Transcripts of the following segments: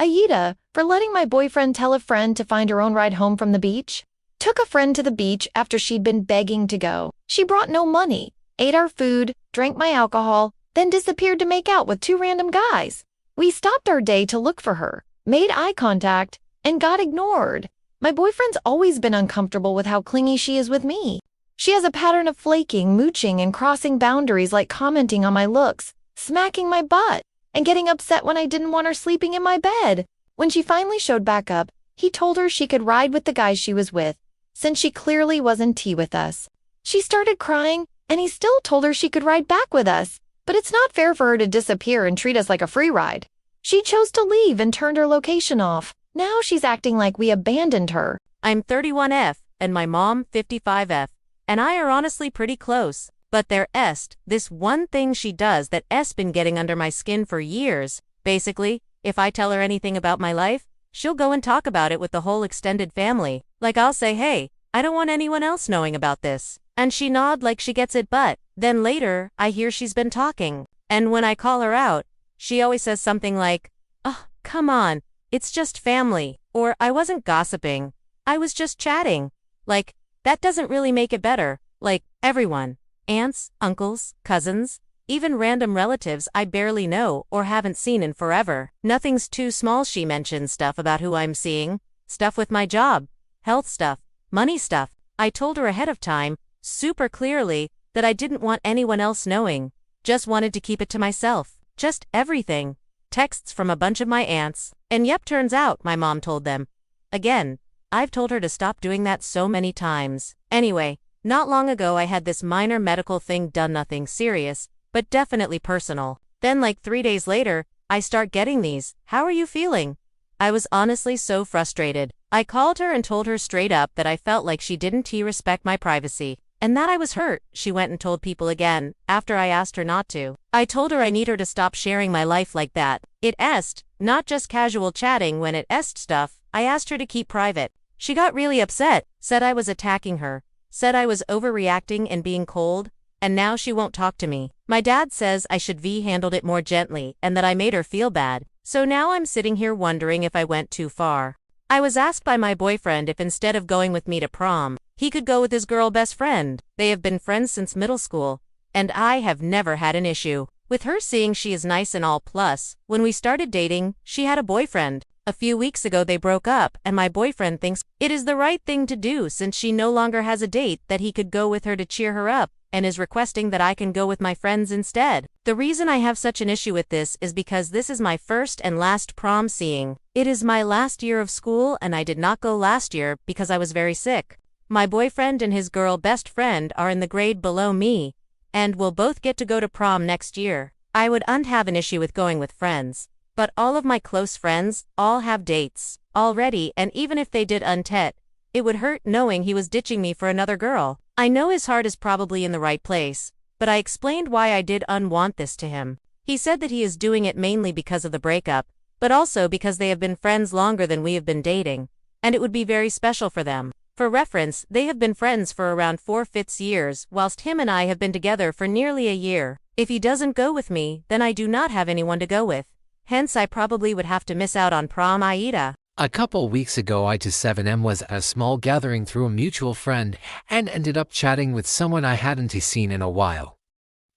AITA, for letting my boyfriend tell a friend to find her own ride home from the beach. Took a friend to the beach after she'd been begging to go. She brought no money, ate our food, drank my alcohol, then disappeared to make out with two random guys. We stopped our day to look for her, made eye contact, and got ignored. My boyfriend's always been uncomfortable with how clingy she is with me. She has a pattern of flaking, mooching, and crossing boundaries like commenting on my looks, smacking my butt, and getting upset when I didn't want her sleeping in my bed. When she finally showed back up, he told her she could ride with the guys she was with, since she clearly wasn't tea with us. She started crying, and he still told her she could ride back with us, but it's not fair for her to disappear and treat us like a free ride. She chose to leave and turned her location off. Now she's acting like we abandoned her. I'm 31F, and my mom 55F, and I are honestly pretty close. But there est this one thing she does that es been getting under my skin for years. Basically, if I tell her anything about my life, she'll go and talk about it with the whole extended family. Like I'll say, hey, I don't want anyone else knowing about this. And she nod like she gets it, but then later, I hear she's been talking. And when I call her out, she always says something like, oh, come on, it's just family. Or I wasn't gossiping. I was just chatting. Like, that doesn't really make it better. Like, everyone. Aunts, uncles, cousins, even random relatives I barely know or haven't seen in forever. Nothing's too small. She mentions stuff about who I'm seeing, stuff with my job, health stuff, money stuff. I told her ahead of time, super clearly, that I didn't want anyone else knowing. Just wanted to keep it to myself. Just everything. Texts from a bunch of my aunts. And yep, turns out, my mom told them. Again, I've told her to stop doing that so many times. Anyway, not long ago I had this minor medical thing done, nothing serious, but definitely personal. Then like 3 days later, I start getting these, how are you feeling? I was honestly so frustrated. I called her and told her straight up that I felt like she didn't respect my privacy, and that I was hurt. She went and told people again, after I asked her not to. I told her I need her to stop sharing my life like that. It est, not just casual chatting. When it est stuff, I asked her to keep private. She got really upset, said I was attacking her, said I was overreacting and being cold, and now she won't talk to me. My dad says I should handled it more gently and that I made her feel bad. So now I'm sitting here wondering if I went too far. I was asked by my boyfriend if instead of going with me to prom, he could go with his girl best friend. They have been friends since middle school, and I have never had an issue with her seeing she is nice and all. Plus, when we started dating, she had a boyfriend. A few weeks ago they broke up, and my boyfriend thinks it is the right thing to do since she no longer has a date that he could go with her to cheer her up, and is requesting that I can go with my friends instead. The reason I have such an issue with this is because this is my first and last prom seeing. It is my last year of school, and I did not go last year because I was very sick. My boyfriend and his girl best friend are in the grade below me, and will both get to go to prom next year. I wouldn't have an issue with going with friends. But all of my close friends all have dates already, and even if they did untet, it would hurt knowing he was ditching me for another girl. I know his heart is probably in the right place, but I explained why I did unwant this to him. He said that he is doing it mainly because of the breakup, but also because they have been friends longer than we have been dating, and it would be very special for them. For reference, they have been friends for around 4/5 years, whilst him and I have been together for nearly a year. If he doesn't go with me, then I do not have anyone to go with. Hence I probably would have to miss out on prom AITA. A couple weeks ago AITA7M was at a small gathering through a mutual friend and ended up chatting with someone I hadn't seen in a while.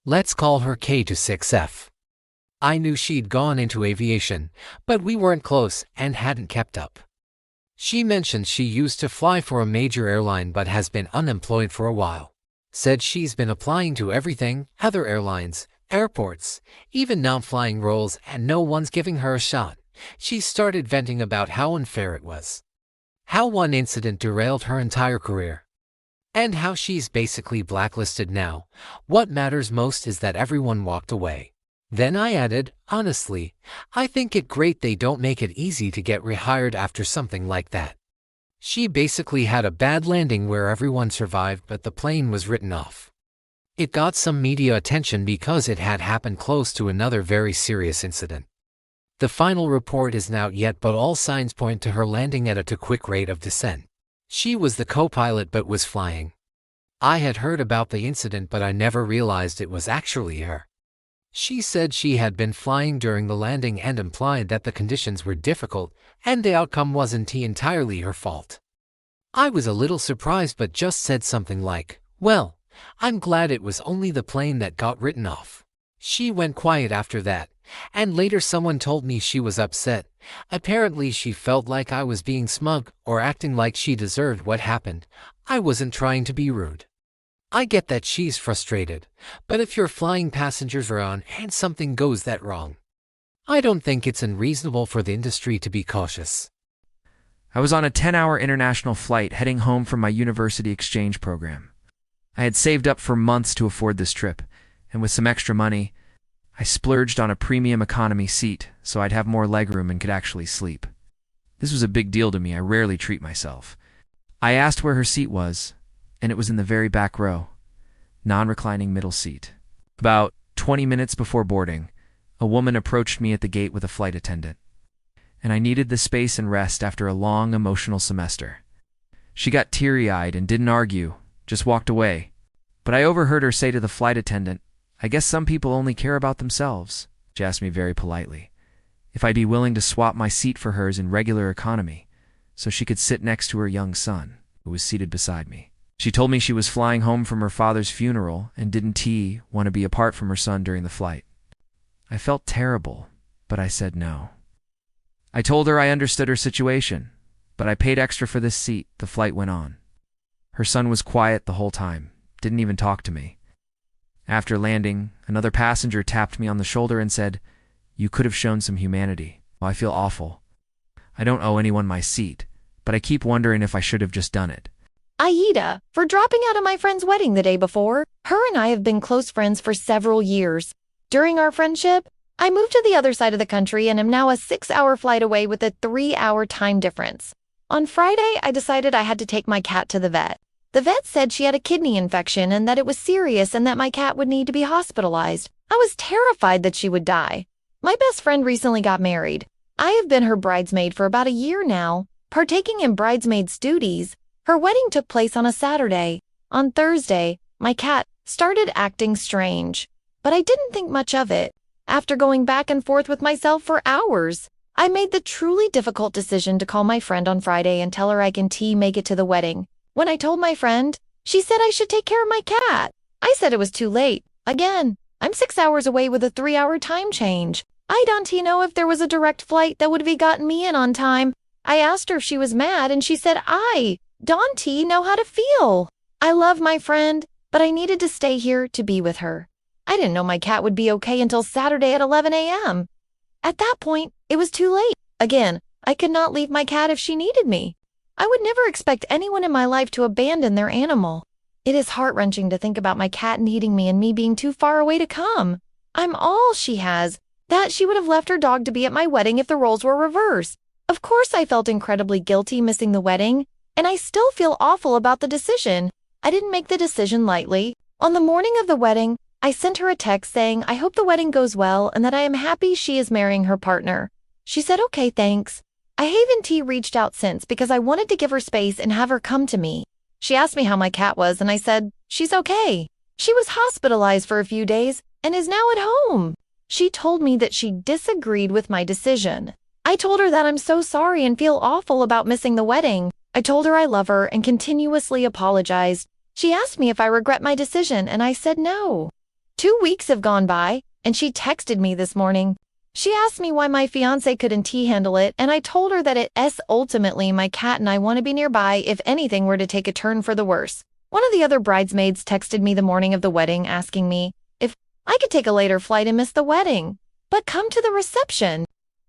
Let's call her K26F. I knew she'd gone into aviation, but we weren't close and hadn't kept up. She mentioned she used to fly for a major airline but has been unemployed for a while. Said she's been applying to everything, other airlines, airports, even non-flying roles, and no one's giving her a shot. She started venting about how unfair it was, how one incident derailed her entire career, and how she's basically blacklisted now. What matters most is that everyone walked away. Then I added, honestly, I think it great they don't make it easy to get rehired after something like that. She basically had a bad landing where everyone survived but the plane was written off. It got some media attention because it had happened close to another very serious incident. The final report isn't out yet, but all signs point to her landing at a too quick rate of descent. She was the co-pilot but was flying. I had heard about the incident, but I never realized it was actually her. She said she had been flying during the landing and implied that the conditions were difficult and the outcome wasn't entirely her fault. I was a little surprised but just said something like, "Well, I'm glad it was only the plane that got written off." She went quiet after that, and later someone told me she was upset. Apparently she felt like I was being smug or acting like she deserved what happened. I wasn't trying to be rude. I get that she's frustrated, but if you're flying passengers around and something goes that wrong, I don't think it's unreasonable for the industry to be cautious. I was on a 10-hour international flight heading home from my university exchange program. I had saved up for months to afford this trip, and with some extra money, I splurged on a premium economy seat so I'd have more legroom and could actually sleep. This was a big deal to me. I rarely treat myself. I asked where her seat was, and it was in the very back row, non-reclining middle seat. About 20 minutes before boarding, a woman approached me at the gate with a flight attendant, and I needed the space and rest after a long emotional semester. She got teary-eyed and didn't argue, just walked away. But I overheard her say to the flight attendant, "I guess some people only care about themselves." She asked me very politely if I'd be willing to swap my seat for hers in regular economy so she could sit next to her young son, who was seated beside me. She told me she was flying home from her father's funeral and didn't want to be apart from her son during the flight. I felt terrible, but I said no. I told her I understood her situation, but I paid extra for this seat. The flight went on. Her son was quiet the whole time, didn't even talk to me. After landing, another passenger tapped me on the shoulder and said, "You could have shown some humanity." Well, I feel awful. I don't owe anyone my seat, but I keep wondering if I should have just done it. AITA, for dropping out of my friend's wedding the day before. Her and I have been close friends for several years. During our friendship, I moved to the other side of the country and am now a 6-hour flight away with a 3-hour time difference. On Friday, I decided I had to take my cat to the vet. The vet said she had a kidney infection and that it was serious and that my cat would need to be hospitalized. I was terrified that she would die. My best friend recently got married. I have been her bridesmaid for about a year now, partaking in bridesmaids' duties. Her wedding took place on a Saturday. On Thursday, my cat started acting strange, but I didn't think much of it. After going back and forth with myself for hours, I made the truly difficult decision to call my friend on Friday and tell her I can make it to the wedding. When I told my friend, she said I should take care of my cat. I said it was too late. Again, I'm 6 hours away with a 3-hour time change. I don't know if there was a direct flight that would have gotten me in on time. I asked her if she was mad, and she said I don't know how to feel. I love my friend, but I needed to stay here to be with her. I didn't know my cat would be okay until Saturday at 11 a.m. At that point, it was too late. Again, I could not leave my cat if she needed me. I would never expect anyone in my life to abandon their animal. It is heart-wrenching to think about my cat needing me and me being too far away to come. I'm all she has. That she would have left her dog to be at my wedding if the roles were reversed. Of course I felt incredibly guilty missing the wedding, and I still feel awful about the decision. I didn't make the decision lightly. On the morning of the wedding, I sent her a text saying I hope the wedding goes well and that I am happy she is marrying her partner. She said, "Okay, thanks." I haven't reached out since because I wanted to give her space and have her come to me. She asked me how my cat was and I said, "She's okay." She was hospitalized for a few days and is now at home. She told me that she disagreed with my decision. I told her that I'm so sorry and feel awful about missing the wedding. I told her I love her and continuously apologized. She asked me if I regret my decision and I said no. 2 weeks have gone by and she texted me this morning. She asked me why my fiance couldn't handle it, and I told her that ultimately my cat and I want to be nearby if anything were to take a turn for the worse. One of the other bridesmaids texted me the morning of the wedding asking me if I could take a later flight and miss the wedding, but come to the reception.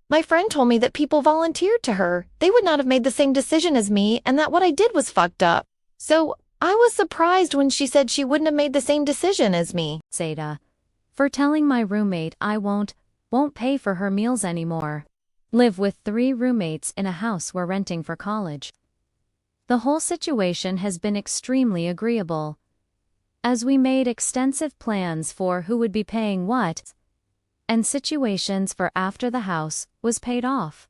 My friend told me that people volunteered to her. They would not have made the same decision as me and that what I did was fucked up. So I was surprised when she said she wouldn't have made the same decision as me. AITA, for telling my roommate I won't pay for her meals anymore. Live with 3 roommates in a house we're renting for college. The whole situation has been extremely agreeable, as we made extensive plans for who would be paying what, and situations for after the house was paid off.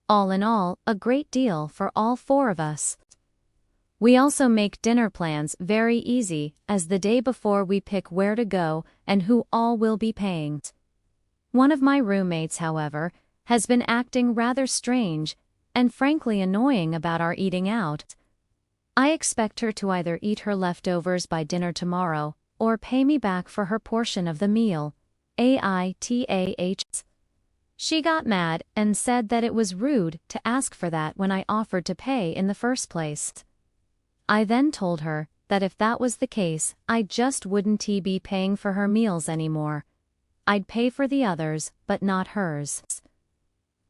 All in all, a great deal for all 4 of us. We also make dinner plans very easy, as the day before we pick where to go and who all will be paying. One of my roommates, however, has been acting rather strange and frankly annoying about our eating out. I expect her to either eat her leftovers by dinner tomorrow or pay me back for her portion of the meal. AITA. She got mad and said that it was rude to ask for that when I offered to pay in the first place. I then told her that if that was the case, I just wouldn't be paying for her meals anymore. I'd pay for the others, but not hers.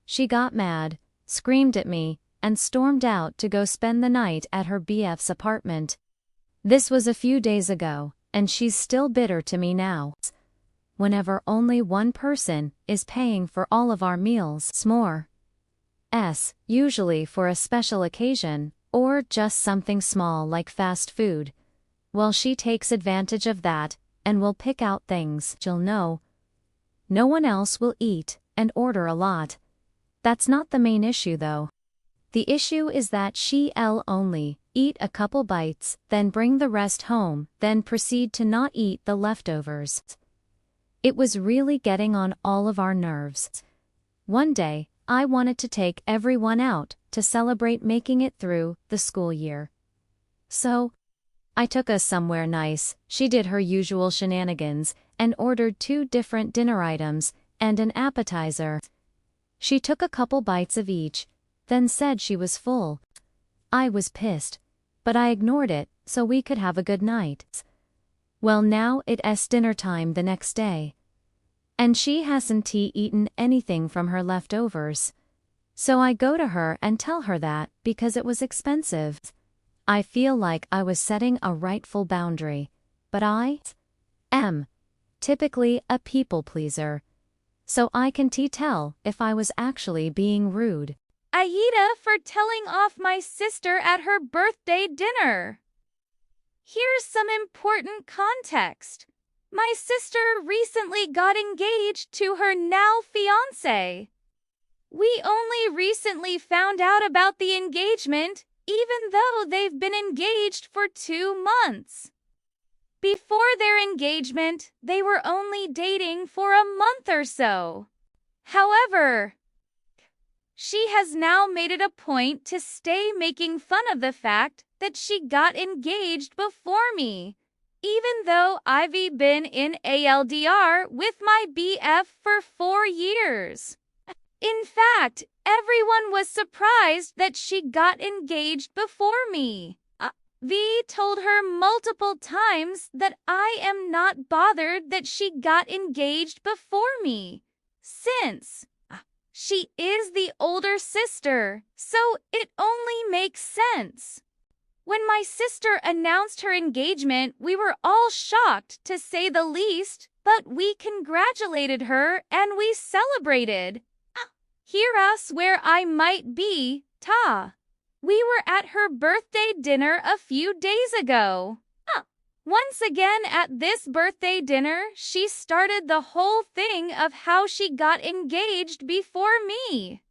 She got mad, screamed at me, and stormed out to go spend the night at her BF's apartment. This was a few days ago, and she's still bitter to me now. Whenever only one person is paying for all of our meals, usually for a special occasion, or just something small like fast food. Well, she takes advantage of that, and will pick out things she'll know no one else will eat, and order a lot. That's not the main issue though. The issue is that she'll only eat a couple bites, then bring the rest home, then proceed to not eat the leftovers. It was really getting on all of our nerves. One day, I wanted to take everyone out to celebrate making it through the school year. So, I took us somewhere nice. She did her usual shenanigans and ordered 2 different dinner items and an appetizer. She took a couple bites of each, then said she was full. I was pissed, but I ignored it so we could have a good night. Well, now it's dinner time the next day, and she hasn't eaten anything from her leftovers. So I go to her and tell her that because it was expensive. I feel like I was setting a rightful boundary, but I am typically a people pleaser, so I can tell if I was actually being rude. AITA for telling off my sister at her birthday dinner. Here's some important context. My sister recently got engaged to her now fiancé. We only recently found out about the engagement, even though they've been engaged for 2 months. Before their engagement, they were only dating for a month or so. However, she has now made it a point to stay making fun of the fact that she got engaged before me, even though I've been in ALDR with my BF for 4 years. In fact, everyone was surprised that she got engaged before me. V told her multiple times that I am not bothered that she got engaged before me, since she is the older sister, so it only makes sense. When my sister announced her engagement, we were all shocked, to say the least, but we congratulated her and we celebrated. Hear us where I might be, We were at her birthday dinner a few days ago. Once again at this birthday dinner, she started the whole thing of how she got engaged before me.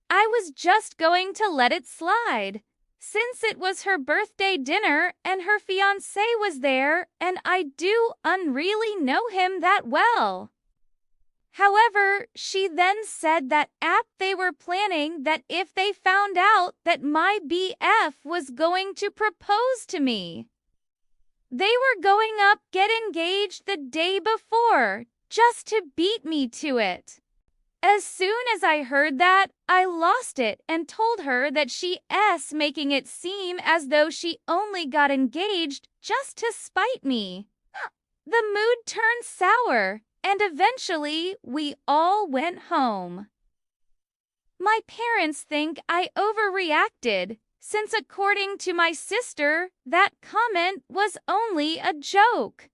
I was just going to let it slide, since it was her birthday dinner and her fiancé was there, and I do really know him that well. However, she then said that they were planning that if they found out that my BF was going to propose to me, they were going up get engaged the day before, just to beat me to it. As soon as I heard that, I lost it and told her that she's making it seem as though she only got engaged just to spite me. The mood turned sour, and eventually we all went home. My parents think I overreacted, since according to my sister, that comment was only a joke.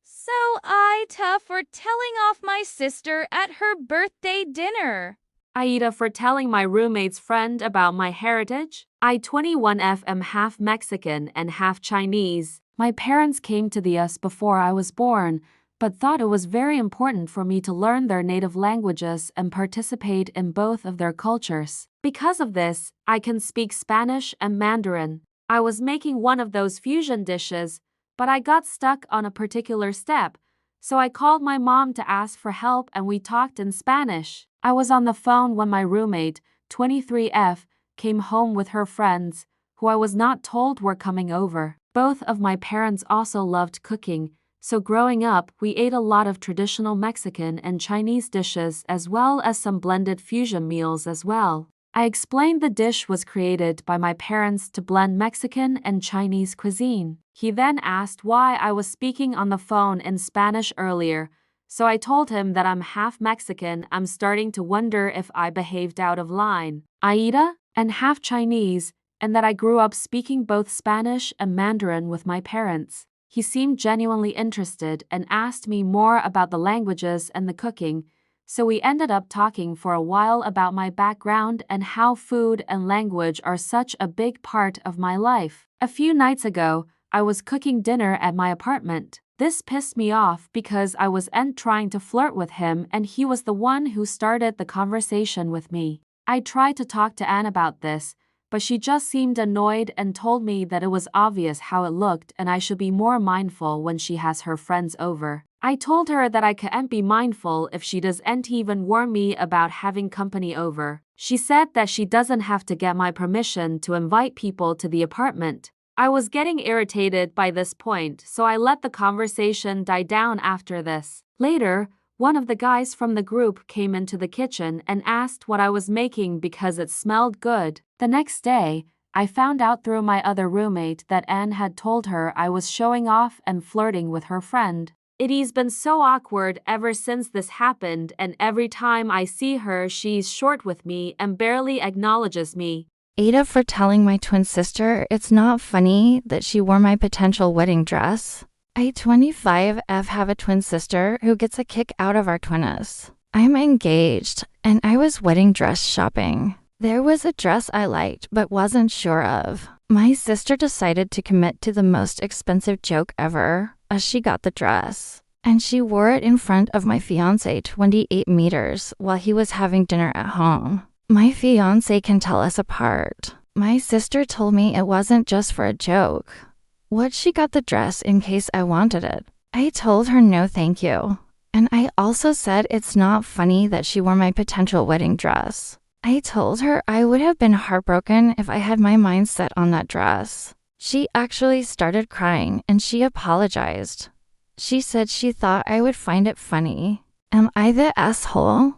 So AITA for telling off my sister at her birthday dinner. AITA for telling my roommate's friend about my heritage. I 21F am half Mexican and half Chinese. My parents came to the US before I was born, but thought it was very important for me to learn their native languages and participate in both of their cultures. Because of this, I can speak Spanish and Mandarin. I was making one of those fusion dishes, but I got stuck on a particular step, So I called my mom to ask for help and we talked in Spanish. I was on the phone when my roommate, 23F, came home with her friends, who I was not told were coming over. Both of my parents also loved cooking, so growing up, we ate a lot of traditional Mexican and Chinese dishes as well as some blended fusion meals as well. I explained the dish was created by my parents to blend Mexican and Chinese cuisine. He then asked why I was speaking on the phone in Spanish earlier, so I told him that I'm half Mexican. I'm starting to wonder if I behaved out of line. AITA, and half Chinese, and that I grew up speaking both Spanish and Mandarin with my parents. He seemed genuinely interested and asked me more about the languages and the cooking, so we ended up talking for a while about my background and how food and language are such a big part of my life. A few nights ago, I was cooking dinner at my apartment. This pissed me off because I was trying to flirt with him and he was the one who started the conversation with me. I tried to talk to Anne about this, but she just seemed annoyed and told me that it was obvious how it looked and I should be more mindful when she has her friends over. I told her that I can't be mindful if she doesn't even warn me about having company over. She said that she doesn't have to get my permission to invite people to the apartment. I was getting irritated by this point, so I let the conversation die down after this. Later, one of the guys from the group came into the kitchen and asked what I was making because it smelled good. The next day, I found out through my other roommate that Anne had told her I was showing off and flirting with her friend. It's been so awkward ever since this happened, and every time I see her, she's short with me and barely acknowledges me. AITA for telling my twin sister it's not funny that she wore my potential wedding dress. I 25F have a twin sister who gets a kick out of our twinnes. I'm engaged, and I was wedding dress shopping. There was a dress I liked but wasn't sure of. My sister decided to commit to the most expensive joke ever, as she got the dress. And she wore it in front of my fiancé 28 meters while he was having dinner at home. My fiancé can tell us apart. My sister told me it wasn't just for a joke. What she got the dress in case I wanted it. I told her no thank you. And I also said it's not funny that she wore my potential wedding dress. I told her I would have been heartbroken if I had my mind set on that dress. She actually started crying and she apologized. She said she thought I would find it funny. Am I the asshole?